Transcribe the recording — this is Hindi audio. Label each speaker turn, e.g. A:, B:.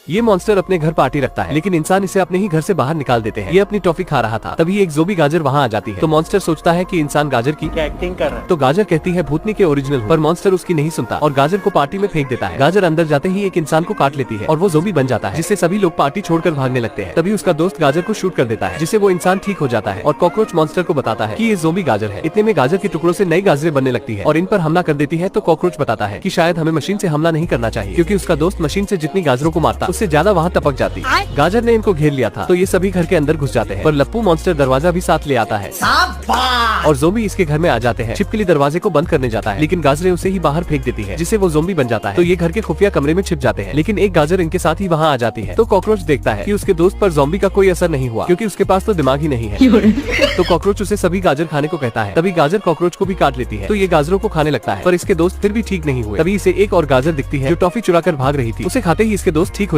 A: ये मॉन्स्टर अपने घर पार्टी रखता है, लेकिन इंसान इसे अपने ही घर से बाहर निकाल देते हैं। ये अपनी टॉफी खा रहा था, तभी एक ज़ोंबी गाजर वहाँ आ जाती है। तो मॉन्स्टर सोचता है कि इंसान गाजर की
B: क्या एक्टिंग कर रहा है।
A: तो गाजर कहती है भूतनी के ओरिजिनल हूँ, पर मॉन्स्टर उसकी नहीं सुनता और गाजर को पार्टी में फेंक देता है। गाजर अंदर जाते ही एक इंसान को काट लेती है और वो ज़ोंबी बन जाता है, जिससे सभी लोग पार्टी छोड़कर भागने लगते हैं। तभी उसका दोस्त गाजर को शूट कर देता है, जिससे वो इंसान ठीक हो जाता है और कॉकरोच मॉन्स्टर को बताता है कि ये ज़ोंबी गाजर है। इतने में गाजर के टुकड़ों से नई गाजरें बनने लगती है और इन पर हमला कर देती है। तो कॉकरोच बताता है कि शायद हमें मशीन से हमला नहीं करना चाहिए, क्योंकि उसका दोस्त मशीन से जितनी गाजरों को मारता उससे ज्यादा वहाँ टपक जाती। गाजर ने इनको घेर लिया था, तो ये सभी घर के अंदर घुस जाते हैं, पर लप्पू मॉन्स्टर दरवाजा भी साथ ले आता है और ज़ोंबी इसके घर में आ जाते हैं। छिपकली दरवाजे को बंद करने जाता है, लेकिन गाजरें उसे ही बाहर फेंक देती है, जिससे वो ज़ोंबी बन जाता है। तो ये घर के खुफिया कमरे में छिप जाते हैं, लेकिन एक गाजर इनके साथ ही वहाँ आ जाती है। तो कॉकरोच देखता है कि उसके दोस्त पर ज़ोंबी का कोई असर नहीं हुआ, क्योंकि उसके पास तो दिमाग ही नहीं है। तो कॉकरोच उसे सभी गाजर खाने को कहता है। तभी गाजर कॉकरोच को भी काट लेती है, तो ये गाजरों को खाने लगता है, पर इसके दोस्त फिर भी ठीक नहीं हुए। तभी इसे एक और गाजर दिखती है जो टॉफी चुरा कर भाग रही थी। उसे खाते ही इसके दोस्त ठीक हो